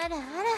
Ara Ara.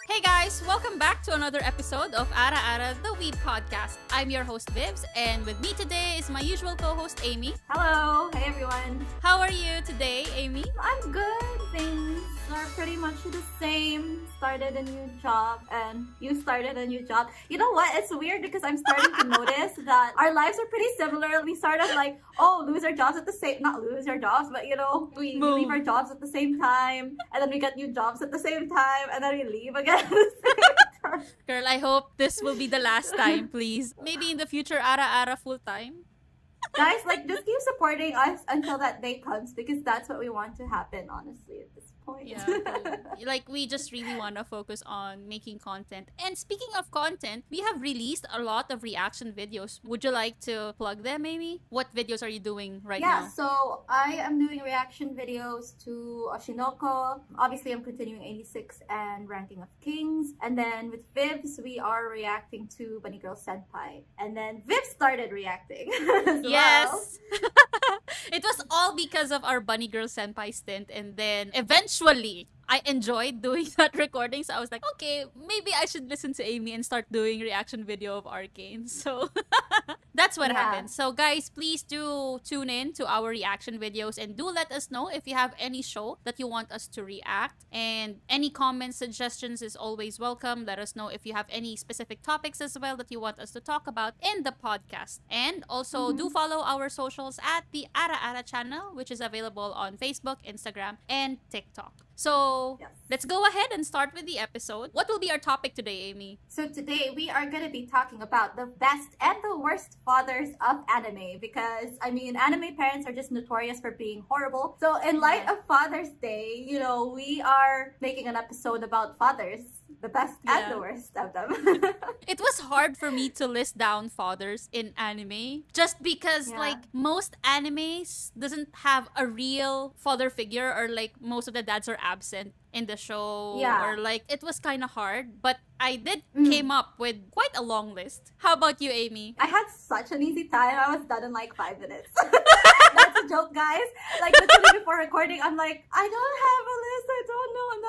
Hey guys, welcome back to another episode of Ara Ara, the Weeb podcast. I'm your host Vivz, and with me today is my usual co-host Amy. Hello, hey everyone. How are you today, Amy? I'm good. Things are pretty much the same. Started a new job, and you started a new job. You know what? It's weird because I'm starting to notice that our lives are pretty similar. We started like, lose our jobs at the same, not lose our jobs, but you know, we leave our jobs at the same time, and then we get new jobs at the same time, and then we leave again at the same time. Girl, I hope this will be the last time, please. Maybe in the future, Ara Ara full time. Guys, like, just keep supporting us until that day comes, because that's what we want to happen, honestly, at this point. Yeah, like, we just really want to focus on making content. And speaking of content, we have released a lot of reaction videos. Would you like to plug them, Amy? What videos are you doing right now? Yeah, so I am doing reaction videos to Oshinoko. Obviously, I'm continuing 86 and Ranking of Kings. And then with Vivz, we are reacting to Bunny Girl Senpai. And then Vivz started reacting. Yes! It was all because of our Bunny Girl Senpai stint, and then eventually I enjoyed doing that recording, so I was like, okay, maybe I should listen to Amy and start doing reaction video of Arcane. So that's what happened. So guys, please do tune in to our reaction videos and do let us know if you have any show that you want us to react, and any comments, suggestions is always welcome. Let us know if you have any specific topics as well that you want us to talk about in the podcast. And also do follow our socials at the Ara Ara channel, which is available on Facebook, Instagram, and TikTok. So let's go ahead and start with the episode. What will be our topic today, Amy? So today we are going to be talking about the best and the worst fathers of anime, because I mean, anime parents are just notorious for being horrible. So in light of Father's Day, you know, we are making an episode about fathers, the best and the worst of them. It was hard for me to list down fathers in anime, just because like most animes doesn't have a real father figure, or like most of the dads are absent in the show, or like it was kind of hard, but I did came up with quite a long list. How about you, Amy? I had such an easy time. I was done in like 5 minutes. That's a joke, guys. Like literally before recording, I'm like, I don't have a list.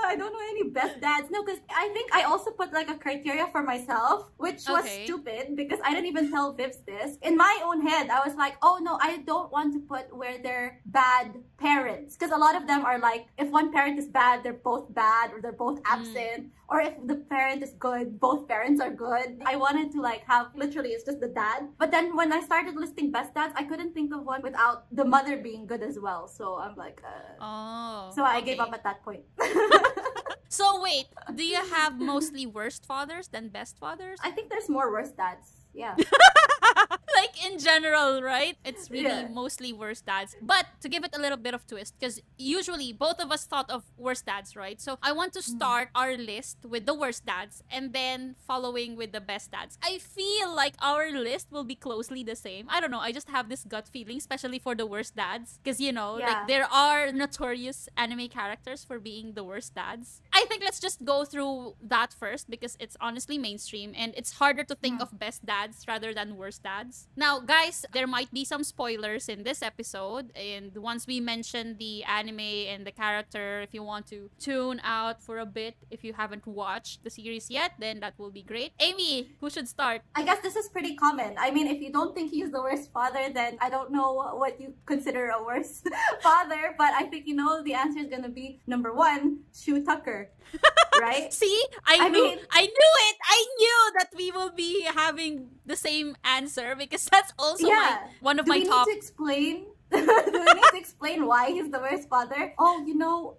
I don't know any best dads. No, because I think I also put like a criteria for myself, which was stupid because I didn't even tell Vivz this. In my own head, I was like, oh no, I don't want to put where they're bad parents, because a lot of them are like, if one parent is bad, they're both bad, or they're both absent, or if the parent is good, both parents are good. I wanted to like have literally it's just the dad. But then when I started listing best dads, I couldn't think of one without the mother being good as well. So I'm like, so I gave up at that point. So wait, do you have mostly worst fathers than best fathers? I think there's more worst dads. Yeah. Like in general, right? It's really mostly worst dads. But to give it a little bit of twist, because usually both of us thought of worst dads, right? So I want to start our list with the worst dads and then following with the best dads. I feel like our list will be closely the same. I don't know. I just have this gut feeling, especially for the worst dads. Because, you know, like there are notorious anime characters for being the worst dads. I think let's just go through that first because it's honestly mainstream and it's harder to think of best dads rather than worst dads. Now, guys, there might be some spoilers in this episode, and once we mention the anime and the character, if you want to tune out for a bit if you haven't watched the series yet, then that will be great. Amy, who should start? I guess this is pretty common. I mean, if you don't think he's the worst father, then I don't know what you consider a worst father, but I think you know the answer is gonna be number 1, Shu Tucker. Right? See? I knew it! I knew that we will be having the same answer because that's also one of my top... Do we need to explain? Do we need to explain why he's the worst father? Oh, you know...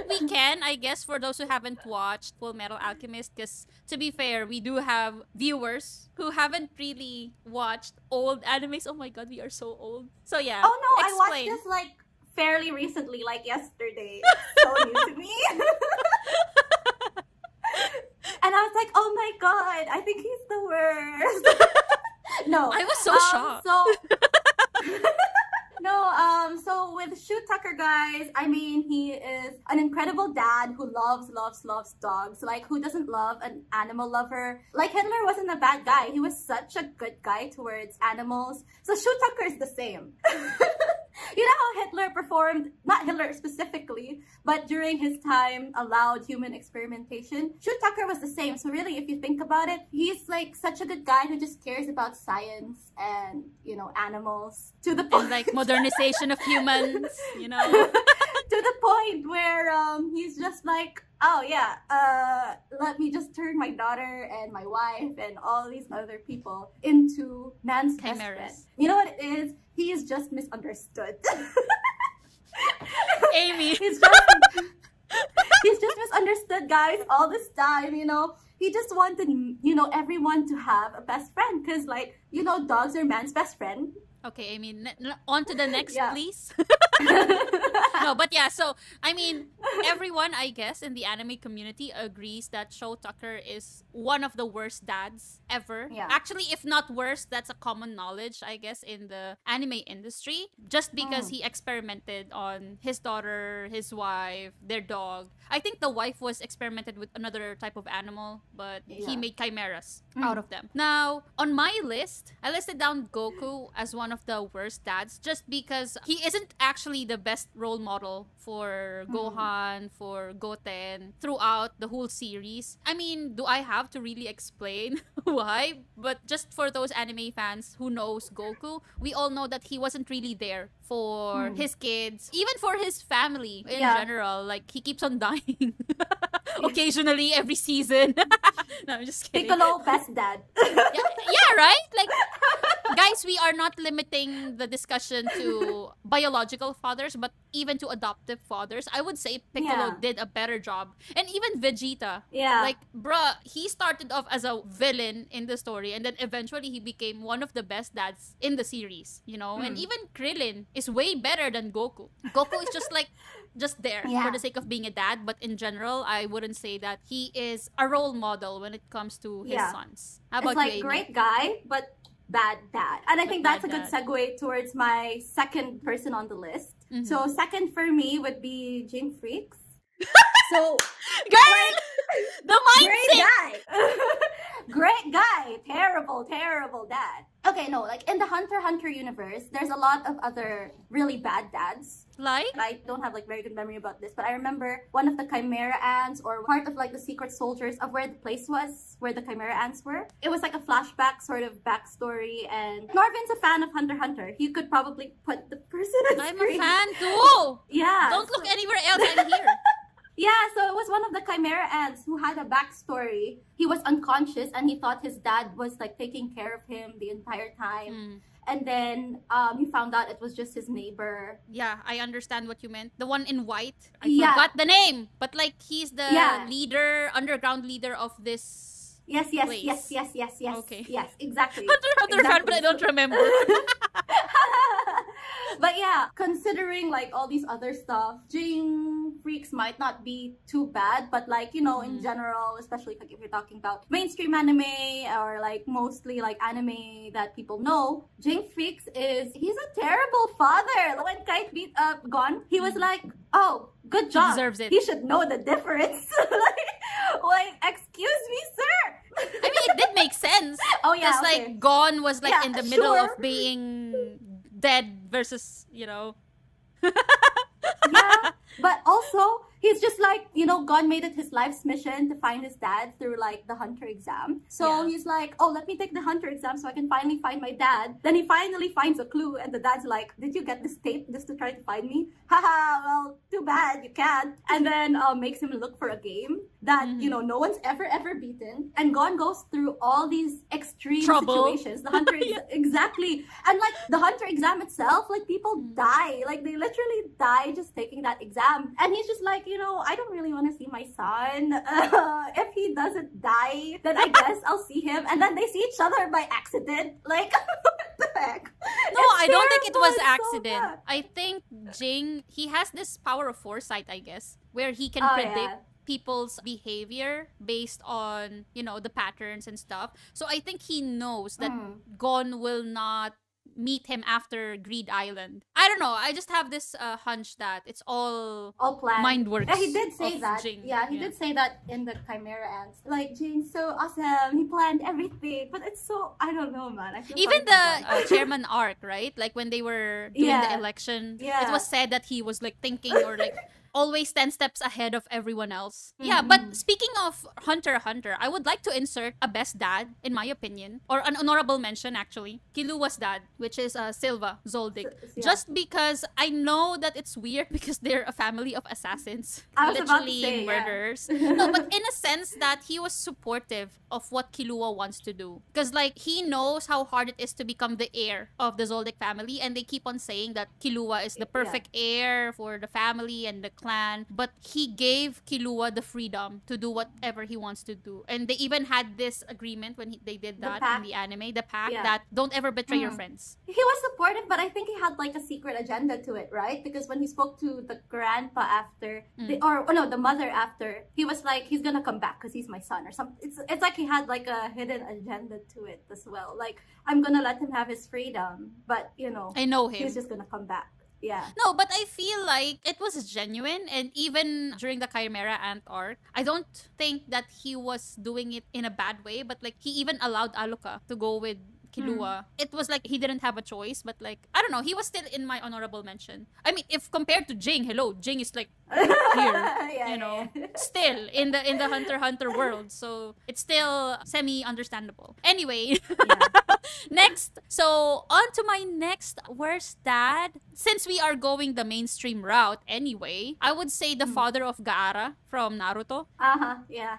We can, I guess, for those who haven't watched Full Metal Alchemist, because to be fair, we do have viewers who haven't really watched old animes. Oh my god, we are so old. So yeah, oh no, I watched this like fairly recently, like yesterday. It's so new to me. And I was like, oh my god, I think he's the worst. No. I was so shocked. So with Shu Tucker, guys, I mean, he is an incredible dad who loves dogs. Like, who doesn't love an animal lover? Like, Hitler wasn't a bad guy. He was such a good guy towards animals. So Shu Tucker is the same. You know how Hitler performed, not Hitler specifically, but during his time allowed human experimentation? Tucker was the same. So really, if you think about it, he's like such a good guy who just cares about science and, you know, animals to the point. And like modernization of humans, you know. To the point where he's just like, oh yeah, let me just turn my daughter and my wife and all these other people into man's best friend. You know what it is? He is just misunderstood. Amy. He's just misunderstood, guys, all this time, you know. He just wanted, you know, everyone to have a best friend because, like, you know, dogs are man's best friend. Okay, Amy, on to the next, please. No, but yeah, so, I mean, everyone, I guess, in the anime community agrees that Tucker is one of the worst dads ever. Yeah. Actually, if not worse, that's a common knowledge, I guess, in the anime industry. Just because he experimented on his daughter, his wife, their dog. I think the wife was experimented with another type of animal, but he made chimeras out of them. Now, on my list, I listed down Goku as one of the worst dads just because he isn't actually the best role model for Gohan, for Goten throughout the whole series. I mean, do I have to really explain why? But just for those anime fans who knows Goku, we all know that he wasn't really there for his kids, even for his family in general. Like, he keeps on dying occasionally every season. No, I'm just kidding. Piccolo, best dad. Yeah, right? Like, guys, we are not limiting the discussion to biological fathers, but even to adoptive fathers. I would say Piccolo did a better job. And even Vegeta. Yeah. Like, bruh, he started off as a villain in the story, and then eventually he became one of the best dads in the series, you know? And even Krillin is way better than Goku. Goku is just like, just there for the sake of being a dad, but in general, I wouldn't say that he is a role model when it comes to his sons. How about it's like you, Amy? great guy, but bad dad. And I think that's a good segue towards my second person on the list. So second for me would be Jing Freaks. So girl, the mindset. Great guy. Great guy. Terrible, terrible dad. Okay, no, like in the Hunter x Hunter universe, there's a lot of other really bad dads. Like? I don't have like very good memory about this, but I remember one of the Chimera Ants or part of like the secret soldiers of where the place was, where the Chimera Ants were. It was like a flashback sort of backstory, and Norvin's a fan of Hunter x Hunter. He could probably put the person on screen. I'm a fan too! Yeah. Don't look anywhere else, I'm here. Yeah, so it was one of the Chimera Ants who had a backstory. He was unconscious and he thought his dad was like taking care of him the entire time. And then he found out it was just his neighbor. Yeah, I understand what you meant. The one in white. I forgot the name. But like, he's the leader, underground leader of this Yes. Okay. Yes, exactly. Hunter fan, but I don't remember. But yeah, considering like all these other stuff, Jing Freaks might not be too bad, but like, you know, in general, especially like if you're talking about mainstream anime or like mostly like anime that people know, Jing Freaks he's a terrible father. When Kite beat up Gon, he was like, oh, good job. He deserves it. He should know the difference. like, excuse me, sir. I mean, it did make sense. Oh yeah, because like Gon was like in the middle of being dead versus, you know. Yeah, but also he's just like, you know, God made it his life's mission to find his dad through like the Hunter exam. So he's like, oh, let me take the Hunter exam so I can finally find my dad. Then he finally finds a clue and the dad's like, did you get this tape just to try to find me? Haha, well, too bad, you can't. And then makes him look for a game that, you know, no one's ever beaten. And Gon goes through all these extreme situations. The Hunter exactly. And like the Hunter exam itself, like people die. Like they literally die just taking that exam. And he's just like, you know, I don't really want to see my son. If he doesn't die, then I guess I'll see him. And then they see each other by accident. Like, what the heck? No, I don't think it was accident. I think Jing, he has this power of foresight, I guess, where he can predict people's behavior based on, you know, the patterns and stuff. So I think he knows that Gon will not meet him after Greed Island. I don't know. I just have this hunch that it's all planned. mind works. Yeah, he did say that. Jing. Yeah, he did say that in the Chimera Ants. Like, Jing's so awesome. He planned everything. But it's so, I don't know, man. I feel even the chairman arc, right? Like when they were doing the election, it was said that he was like thinking or like always 10 steps ahead of everyone else. Yeah, but speaking of Hunter x Hunter, I would like to insert a best dad, in my opinion, or an honorable mention actually. Killua's dad, which is Silva Zoldyck. Just because I know that it's weird because they're a family of assassins. Literally murderers. No, but in a sense that he was supportive of what Killua wants to do. Because like he knows how hard it is to become the heir of the Zoldyck family, and they keep on saying that Killua is the perfect heir for the family and the clan, but he gave Killua the freedom to do whatever he wants to do. And they even had this agreement when they did that in the anime, the pact, that don't ever betray your friends. He was supportive, but I think he had like a secret agenda to it, right? Because when he spoke to the grandpa after, the mother after, he was like, he's gonna come back because he's my son or something. It's like he had like a hidden agenda to it as well. Like, I'm gonna let him have his freedom, but you know, I know him. He's just gonna come back. Yeah. No, but I feel like it was genuine, and even during the Chimera Ant arc, I don't think that he was doing it in a bad way, but like he even allowed Aluka to go with Killua. It was like he didn't have a choice, but like, I don't know, he was still in my honorable mention. I mean, if compared to Jing, Jing is like here, still in the Hunter x Hunter world, so it's still semi-understandable. Anyway, next, so on to my next worst dad. Since we are going the mainstream route anyway, I would say the father of Gaara from Naruto.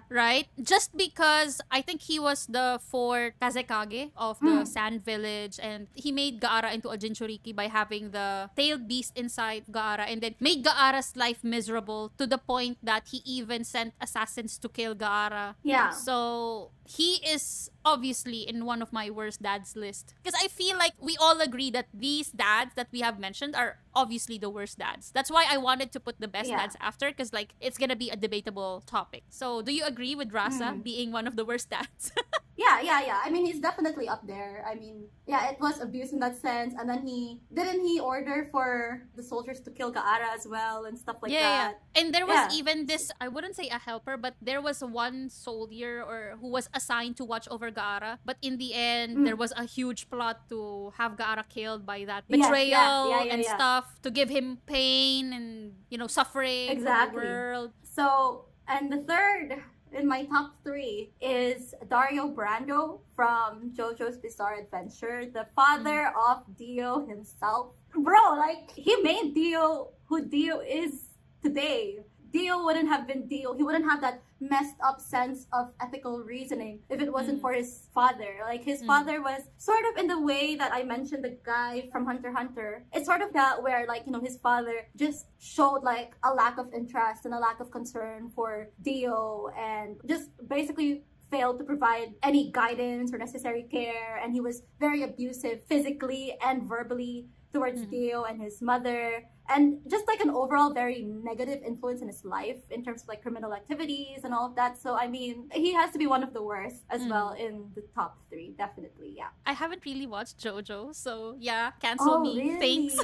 Right? Just because I think he was the fourth Kazekage of the Sand Village, and he made Gaara into a Jinchuriki by having the tailed beast inside Gaara, and then made Gaara's life miserable to the point that he even sent assassins to kill Gaara. Yeah. So he is obviously in one of my worst dads list, because I feel like we all agree that these dads that we have mentioned are obviously the worst dads. That's why I wanted to put the best dads after, because like it's gonna be a debatable topic. So do you agree with Rasa being one of the worst dads? Yeah. I mean, he's definitely up there. I mean, yeah, it was abuse in that sense. And then he order for the soldiers to kill Gaara as well and stuff like that. Yeah. And there was even this, I wouldn't say a helper, but there was one soldier who was assigned to watch over Gaara. But in the end, there was a huge plot to have Gaara killed by that betrayal and stuff, to give him pain and, you know, suffering in the world. So, and the third in my top 3 is Dario Brando from JoJo's Bizarre Adventure, the father of Dio himself. Bro, like, he made Dio who Dio is today. Dio wouldn't have been Dio. He wouldn't have that messed up sense of ethical reasoning if it wasn't for his father. Like, his father was sort of in the way that I mentioned the guy from Hunter x Hunter. It's sort of that where, like, you know, his father just showed like a lack of interest and a lack of concern for Dio, and just basically failed to provide any guidance or necessary care. And he was very abusive physically and verbally towards Dio and his mother, and just like an overall very negative influence in his life in terms of like criminal activities and all of that. So I mean, he has to be one of the worst as well in the top 3, definitely. Yeah, I haven't really watched JoJo, so yeah, cancel me. Really? Thanks.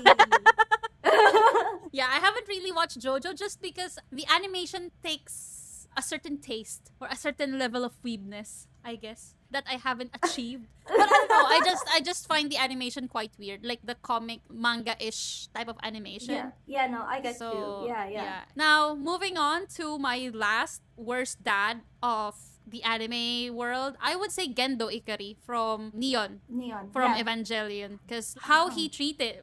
Yeah, I haven't really watched JoJo just because the animation takes a certain taste or a certain level of weebness, I guess, that I haven't achieved. But I don't know, I just find the animation quite weird, like the comic manga-ish type of animation. Yeah, no, I get you. Yeah. Now, moving on to my last worst dad of the anime world, I would say Gendo Ikari from Neon from Evangelion, because how he treated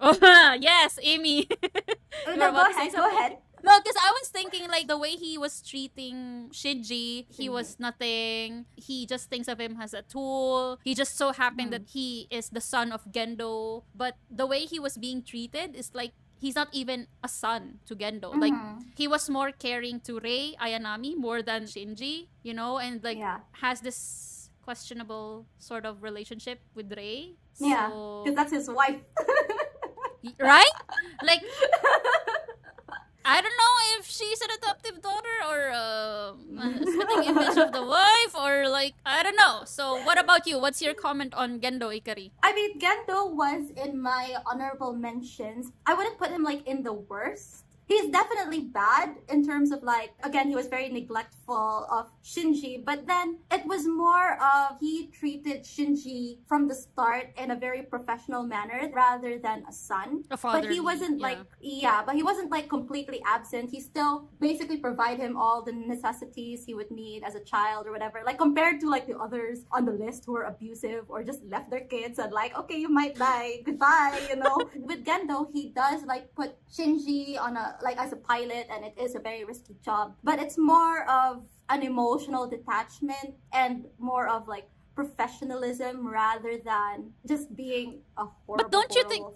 yes, Amy. No, go ahead. No, because I was thinking like the way he was treating Shinji, he was nothing. He just thinks of him as a tool. He just so happened that he is the son of Gendo. But the way he was being treated is like he's not even a son to Gendo. Like, he was more caring to Rei Ayanami more than Shinji, you know, and like has this questionable sort of relationship with Rei. Yeah, because that's his wife. Right? Like, I don't know if she's an adoptive daughter or a spitting image of the wife, or like, I don't know. So what about you? What's your comment on Gendo, Ikari? I mean, Gendo was in my honorable mentions. I wouldn't put him like in the worst. He's definitely bad in terms of like, again, he was very neglectful of Shinji, but then it was more of he treated Shinji from the start in a very professional manner rather than a son. A father. But he wasn't but he wasn't like completely absent. He still basically provide him all the necessities he would need as a child or whatever. Like compared to like the others on the list who were abusive or just left their kids and like, okay, you might die, goodbye, you know. With Gendo, he does like put Shinji on a like as a pilot, and it is a very risky job, but it's more of an emotional detachment and more of like professionalism rather than just being a horrible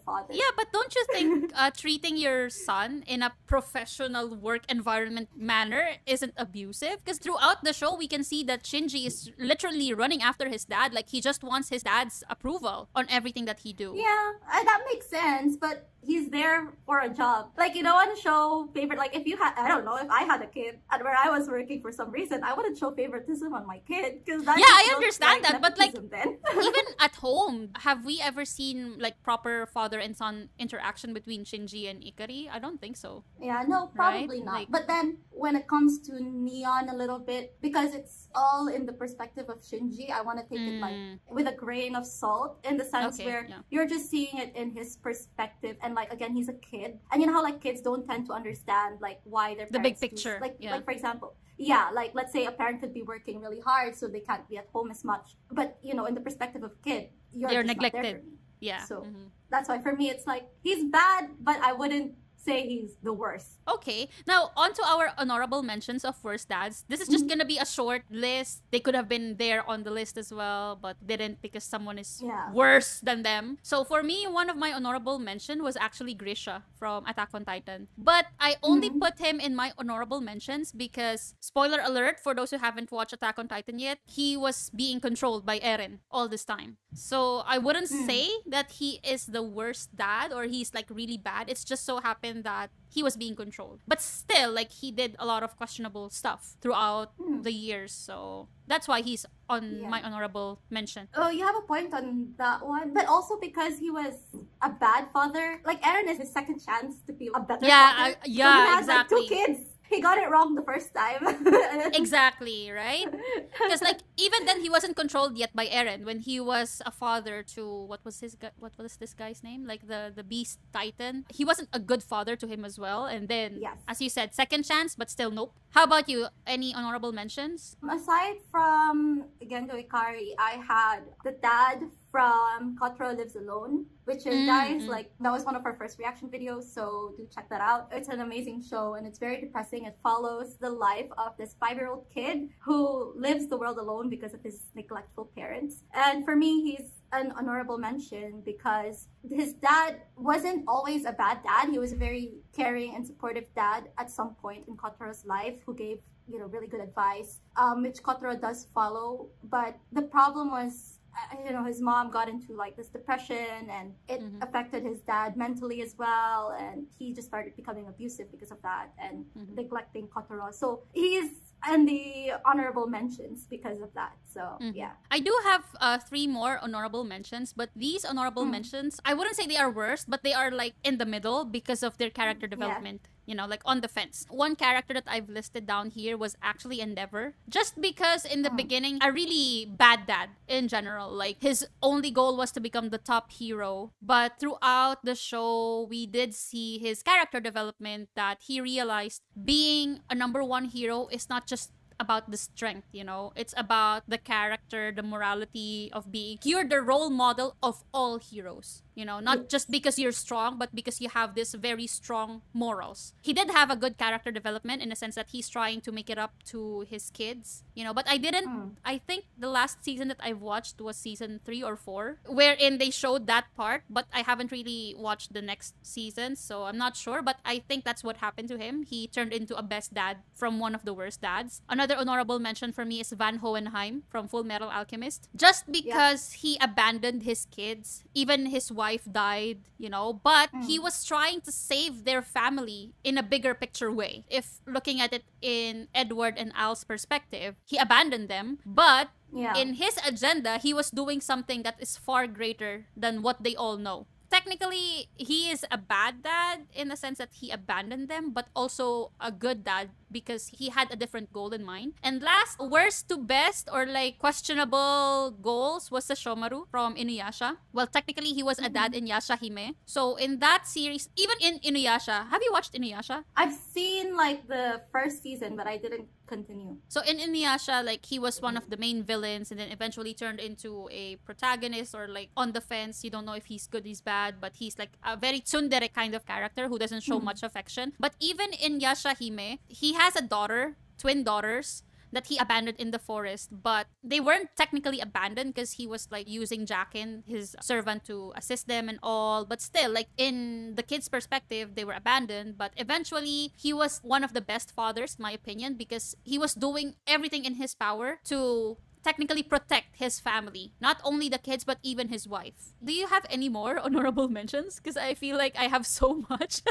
father. Yeah, but don't you think treating your son in a professional work environment manner isn't abusive? Because throughout the show, we can see that Shinji is literally running after his dad. Like, he just wants his dad's approval on everything that he do. Yeah, that makes sense, but he's there for a job. Like, you know, on show favorite, like if you had, I don't know, if I had a kid and where I was working for some reason, I wouldn't show favoritism on my kid. Because yeah, I understand that, but like, then. even at home, have we ever seen like proper father and son interaction between Shinji and Ikari? I don't think so. Yeah, no, probably right? not. Like, but then when it comes to Neon a little bit, because it's all in the perspective of Shinji, I want to take it like with a grain of salt, in the sense where you're just seeing it in his perspective, and like again, he's a kid, and you know how like kids don't tend to understand like why their the big picture, like for example, like let's say a parent could be working really hard so they can't be at home as much, but you know, in the perspective of kid, you're neglected. Yeah, so that's why for me it's like he's bad, but I wouldn't say he's the worst. Okay, now on to our honorable mentions of worst dads. This is just gonna be a short list. They could have been there on the list as well, but didn't because someone is worse than them. So for me, one of my honorable mention was actually Grisha from Attack on Titan. But I only put him in my honorable mentions because, spoiler alert for those who haven't watched Attack on Titan yet, he was being controlled by Eren all this time. So I wouldn't say that he is the worst dad or he's like really bad. It's just so happened that he was being controlled, but still, like, he did a lot of questionable stuff throughout the years, so that's why he's on my honorable mention. Oh, you have a point on that one, but also because he was a bad father. Like, Eren is his second chance to be a better father. So he has, exactly. Like, 2 kids. He got it wrong the first time. Exactly, right? Because like even then he wasn't controlled yet by Eren when he was a father to what was this guy's name? Like the Beast Titan. He wasn't a good father to him as well. And then as you said, second chance, but still nope. How about you? Any honorable mentions? Aside from Gendo Ikari, I had the dad from Kotaro Lives Alone, which is, guys, like, that was one of our first reaction videos, so do check that out. It's an amazing show, and it's very depressing. It follows the life of this 5-year-old kid who lives the world alone because of his neglectful parents. And for me, he's an honorable mention because his dad wasn't always a bad dad. He was a very caring and supportive dad at some point in Kotaro's life who gave, you know, really good advice, which Kotaro does follow. But the problem was, you know, his mom got into like this depression, and it affected his dad mentally as well, and he just started becoming abusive because of that and neglecting Kotaro. So he's in the honorable mentions because of that. So yeah, I do have 3 more honorable mentions, but these honorable mentions, I wouldn't say they are worst, but they are like in the middle because of their character development. You know, like on the fence. One character that I've listed down here was actually Endeavor. Just because in the beginning, a really bad dad in general. Like, his only goal was to become the top hero. But throughout the show, we did see his character development, that he realized being a #1 hero is not just about the strength, you know, it's about the character, the morality of being, you're the role model of all heroes, you know, not just because you're strong, but because you have this very strong morals. He did have a good character development in the sense that he's trying to make it up to his kids, you know, but I think the last season that I've watched was season 3 or 4, wherein they showed that part, but I haven't really watched the next season, so I'm not sure, but I think that's what happened to him. He turned into a best dad from one of the worst dads. Another another honorable mention for me is Van Hohenheim from Full Metal Alchemist. Just because he abandoned his kids, even his wife died, you know, but he was trying to save their family in a bigger picture way. If looking at it in Edward and Al's perspective, he abandoned them, but in his agenda, he was doing something that is far greater than what they all know. Technically, he is a bad dad in the sense that he abandoned them, but also a good dad because he had a different goal in mind. And last, worst to best or like questionable goals was the Shomaru from Inuyasha. Well, technically, he was a dad in Yashahime. So in that series, even in Inuyasha, have you watched Inuyasha? I've seen like the first season, but I didn't continue. So in Inuyasha, like he was one of the main villains and then eventually turned into a protagonist or like on the fence. You don't know if he's good, he's bad, but he's like a very tsundere kind of character who doesn't show much affection. But even in Yashahime, he has a daughter, twin daughters, that he abandoned in the forest, but they weren't technically abandoned because he was like using Jackin, his servant, to assist them and all. But still, like in the kids' perspective, they were abandoned. But eventually, he was one of the best fathers, in my opinion, because he was doing everything in his power to technically protect his family, not only the kids but even his wife. Do you have any more honorable mentions? Because I feel like I have so much.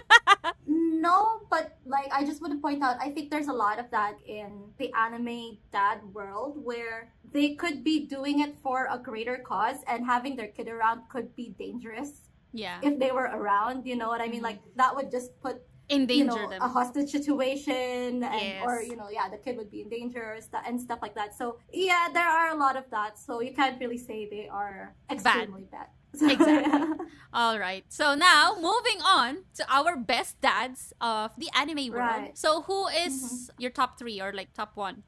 No, but like I just want to point out, I think there's a lot of that in the anime dad world where they could be doing it for a greater cause and having their kid around could be dangerous. Yeah. If they were around, you know what I mean? Like that would just put endanger them. A hostage situation, and or the kid would be in danger and stuff like that. So yeah, there are a lot of that. So you can't really say they are extremely bad. So, exactly. All right. So now moving on to our best dads of the anime world. Right. So who is your top 3 or like top 1?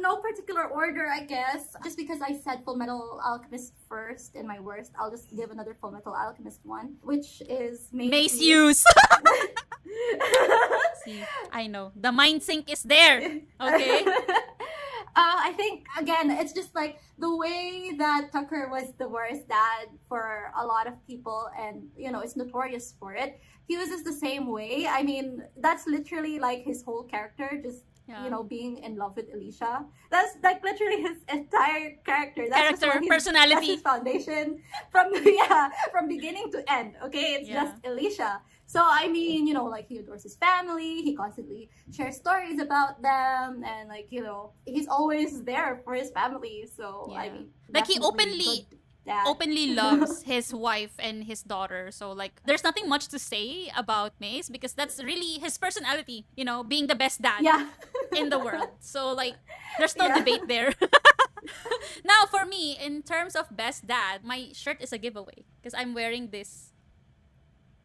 No particular order, I guess. Just because I said Full Metal Alchemist first in my worst, I'll just give another Full Metal Alchemist one, which is Mace Hughes. See, I know. The mind sync is there. Okay. I think, again, it's just like the way that Tucker was the worst dad for a lot of people and, is notorious for it. He was just the same way. I mean, that's literally like his whole character, just, being in love with Alicia. That's like literally his entire character. That's personality. That's his foundation from beginning to end, okay? It's just Alicia. So, I mean, like, he adores his family, he constantly shares stories about them, and, like, he's always there for his family, so, I mean... Like, he openly loves his wife and his daughter, so, like, there's nothing much to say about Mace, because that's really his personality, being the best dad in the world. So, like, there's no debate there. Now, for me, in terms of best dad, my shirt is a giveaway, because I'm wearing this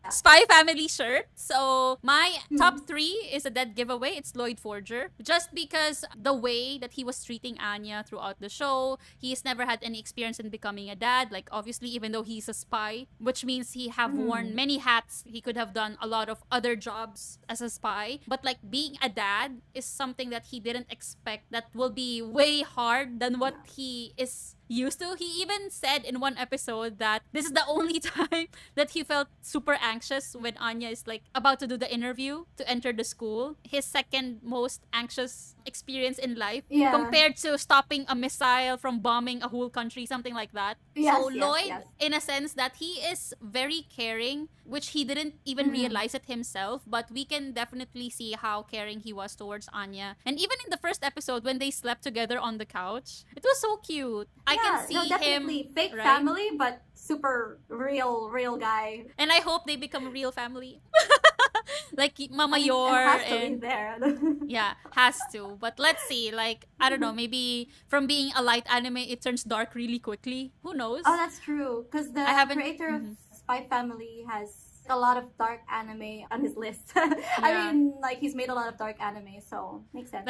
Spy Family shirt. So my top 3 is a dead giveaway. It's Lloyd Forger. Just because the way that he was treating Anya throughout the show, he's never had any experience in becoming a dad. Like, obviously, even though he's a spy, which means he have worn many hats. He could have done a lot of other jobs as a spy. But like being a dad is something that he didn't expect that will be way hard than what he is used to. He even said in one episode that this is the only time that he felt super anxious when Anya is like about to do the interview to enter the school. His second most anxious experience in life compared to stopping a missile from bombing a whole country, something like that. Lloyd, in a sense that he is very caring, which he didn't even realize it himself, but we can definitely see how caring he was towards Anya. And even in the first episode when they slept together on the couch, it was so cute. I can see definitely him, fake family, but super real guy. And I hope they become a real family. Like Mama Yor has to be there. Has to. But let's see. Like, I don't know, maybe from being a light anime, it turns dark really quickly. Who knows? Oh, that's true. Because the creator of Spy Family has a lot of dark anime on his list. I mean, like, he's made a lot of dark anime, so makes sense.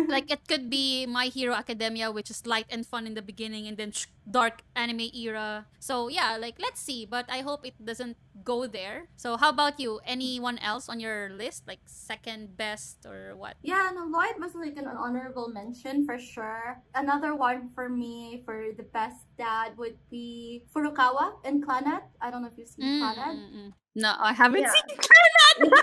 Like it could be My Hero Academia, which is light and fun in the beginning, and then dark anime era. So yeah, like, let's see. But I hope it doesn't go there. So how about you? Anyone else on your list? Like second best or what? Yeah, no, Lloyd was like an honorable mention for sure. Another one for me for the best dad would be Furukawa in Clannad. I don't know if you've seen Clannad. No, I haven't seen Clannad.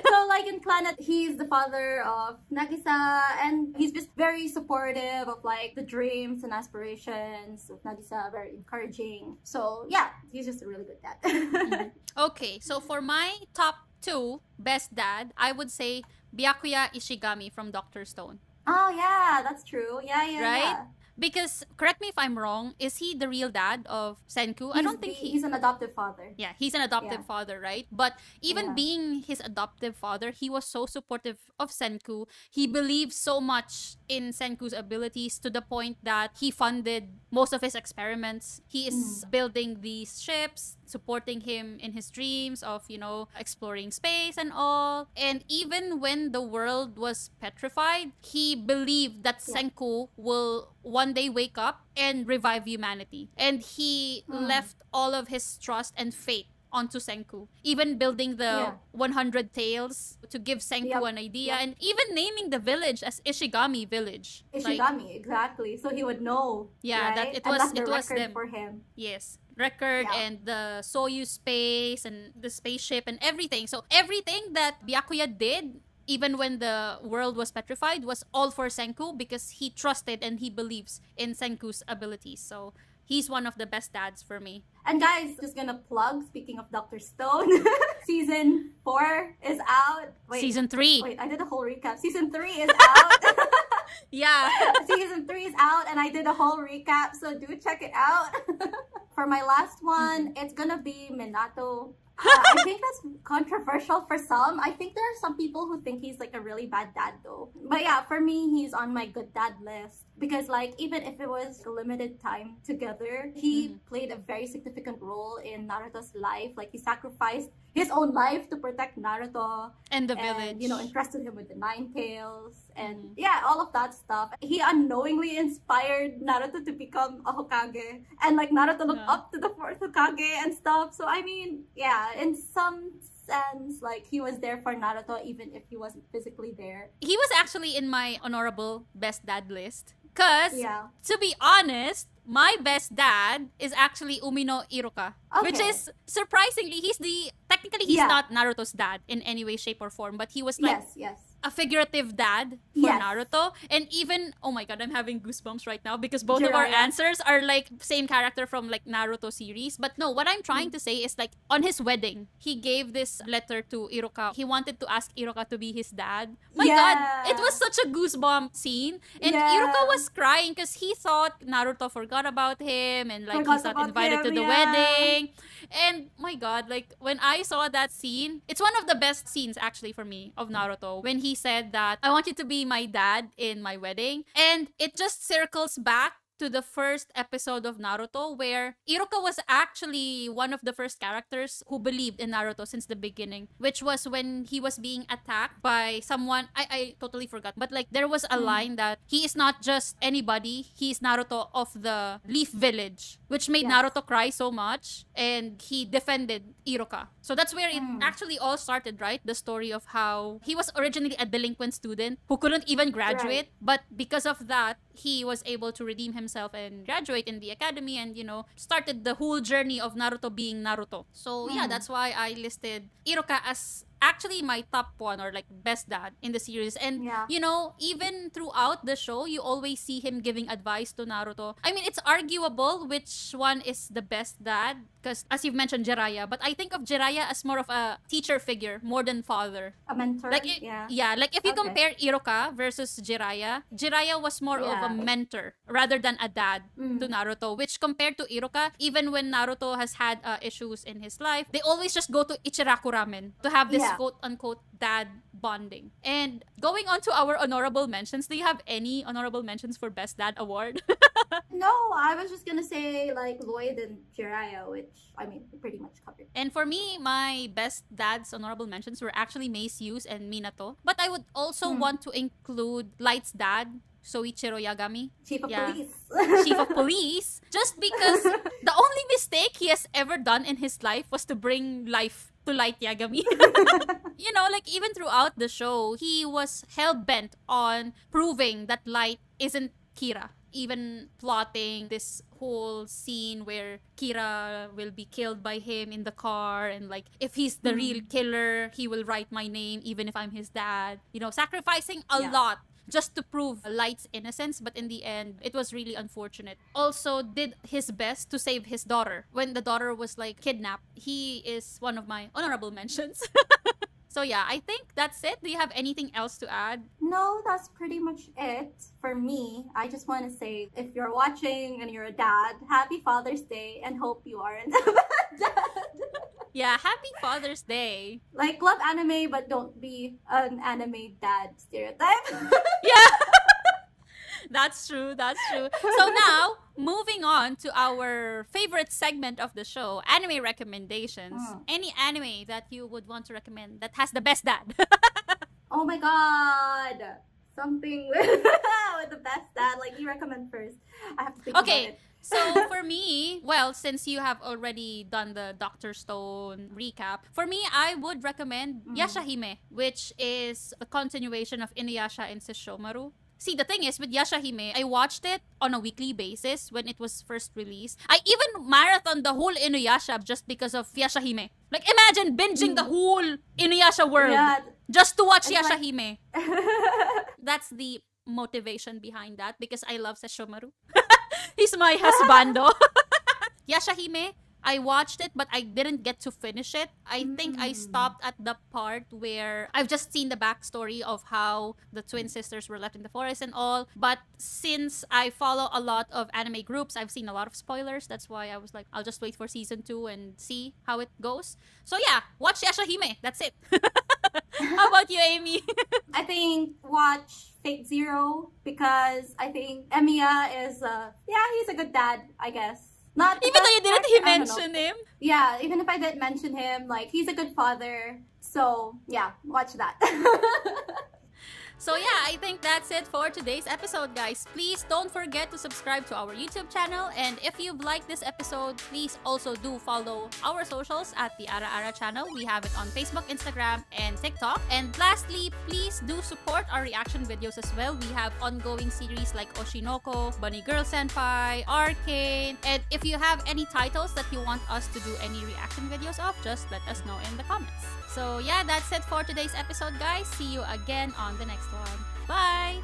So like in Clannad, he's the father of Nagisa, and he's just very supportive of like the dreams and aspirations of Nagisa, very encouraging. So yeah, he's just a really good dad. Okay, so for my top 2 best dad, I would say Byakuya Ishigami from Dr. Stone. Oh yeah, that's true. Yeah, Right? yeah. Because, correct me if I'm wrong, is he the real dad of Senku? I don't think he's an adoptive father. Yeah, he's an adoptive father, right? But even being his adoptive father, he was so supportive of Senku. He believed so much in Senku's abilities to the point that he funded most of his experiments. He is building these ships, supporting him in his dreams of, you know, exploring space and all. And even when the world was petrified, he believed that Senku will one day wake up and revive humanity. And he left all of his trust and faith onto Senku. Even building the 100 tails to give Senku an idea, and even naming the village as Ishigami Village. Ishigami, exactly. So he would know. Yeah, right? that it and was that's the it was record them. for him. Yes. Record and the Soyuz space and the spaceship and everything. So everything that Byakuya did, even when the world was petrified, was all for Senku because he trusted and he believes in Senku's abilities. So he's one of the best dads for me. And guys, just gonna plug, speaking of Dr. Stone, season 4 is out. Wait, season 3. Wait, I did a whole recap. Season 3 is out. Yeah. Season 3 is out and I did a whole recap, so do check it out. For my last one, it's gonna be Minato. I think that's controversial for some. I think there are some people who think he's like a really bad dad though. But yeah, for me, he's on my good dad list. Because like, even if it was a limited time together, he played a very significant role in Naruto's life. Like, he sacrificed his own life to protect Naruto. And the village. You know, entrusted him with the 9 tails. And yeah, all of that stuff. He unknowingly inspired Naruto to become a Hokage. And like, Naruto looked up to the 4th Hokage and stuff. So I mean, yeah, in some sense, like, he was there for Naruto even if he wasn't physically there. He was actually in my honorable best dad list. Because, to be honest, my best dad is actually Umino Iruka. Okay. Which is, surprisingly, technically he's not Naruto's dad in any way, shape, or form. But he was like a figurative dad for Naruto. And even, oh my god, I'm having goosebumps right now because both of our answers are like same character from like Naruto series. But no, what I'm trying to say is like on his wedding, he gave this letter to Iruka. He wanted to ask Iruka to be his dad. My god, it was such a goosebump scene. And Iruka was crying because he thought Naruto forgot about him and like he's not invited to the wedding. And my god, like when I saw that scene, it's one of the best scenes actually for me of Naruto. When he said that, I want you to be my dad in my wedding. And it just circles back to the first episode of Naruto where Iruka was actually one of the first characters who believed in Naruto since the beginning, which was when he was being attacked by someone. I totally forgot, but like there was a line that he is not just anybody, he is Naruto of the Leaf Village, which made Naruto cry so much, and he defended Iruka. So that's where it actually all started, right? The story of how he was originally a delinquent student who couldn't even graduate, but because of that, he was able to redeem himself and graduate in the academy and, you know, started the whole journey of Naruto being Naruto. So yeah, that's why I listed Iruka as actually my top one or like best dad in the series. And you know, even throughout the show, you always see him giving advice to Naruto. I mean, it's arguable which one is the best dad because as you've mentioned, Jiraiya, but I think of Jiraiya as more of a teacher figure more than father. A mentor. Like like if you compare Iruka versus Jiraiya, Jiraiya was more of a mentor rather than a dad to Naruto, which compared to Iruka, even when Naruto has had issues in his life, they always just go to Ichiraku Ramen to have this quote-unquote dad bonding. And going on to our honorable mentions, do you have any honorable mentions for Best Dad Award? No, I was just gonna say like Lloyd and Jiraiya, which I mean pretty much covered. And for me, my best dad's honorable mentions were actually Mace Hughes and Minato. But I would also want to include Light's dad, Soichiro Yagami. Chief of Police. Chief of Police. Just because the only mistake he has ever done in his life was to bring life to Light Yagami. You know, like even throughout the show, he was hell-bent on proving that Light isn't Kira. even plotting this whole scene where Kira will be killed by him in the car, and like if he's the real killer, he will write my name even if I'm his dad. You know, sacrificing a lot just to prove Light's innocence, but in the end, it was really unfortunate. Also, did his best to save his daughter. When the daughter was like kidnapped, he is one of my honorable mentions. So yeah, I think that's it. Do you have anything else to add? No, that's pretty much it for me. I just want to say, if you're watching and you're a dad, happy Father's Day and hope you aren't a bad dad. Yeah, happy Father's Day. Like, love anime, but don't be an anime dad stereotype. Yeah. That's true. That's true. So now, moving on to our favorite segment of the show, anime recommendations. Any anime that you would want to recommend that has the best dad? Oh my god. Something with the best dad. Like, you recommend first. I have to think about it. So for me, well, since you have already done the Dr. Stone recap, for me, I would recommend Yashahime, which is a continuation of Inuyasha and Sesshomaru. See, the thing is, with Yashahime, I watched it on a weekly basis when it was first released. I even marathoned the whole Inuyasha just because of Yashahime. Like, imagine binging the whole Inuyasha world just to watch Yashahime. That's the motivation behind that, because I love Sesshomaru. He's my husbando. Yashahime, I watched it, but I didn't get to finish it. I think I stopped at the part where I've just seen the backstory of how the twin sisters were left in the forest and all. But since I follow a lot of anime groups, I've seen a lot of spoilers. That's why I was like, I'll just wait for season 2 and see how it goes. So yeah, watch Yashahime. That's it. How about you, Amy? I think watch Fate Zero, because I think Emiya is, he's a good dad, I guess. Not even though you didn't mention him? Yeah, even if I didn't mention him, like, he's a good father. So, yeah, watch that. So yeah, I think that's it for today's episode, guys. Please don't forget to subscribe to our YouTube channel. And if you've liked this episode, please also do follow our socials at the Ara Ara Channel. We have it on Facebook, Instagram, and TikTok. And lastly, please do support our reaction videos as well. We have ongoing series like Oshinoko, Bunny Girl Senpai, Arcane. And if you have any titles that you want us to do any reaction videos of, just let us know in the comments. So yeah, that's it for today's episode, guys. See you again on the next one. Bye!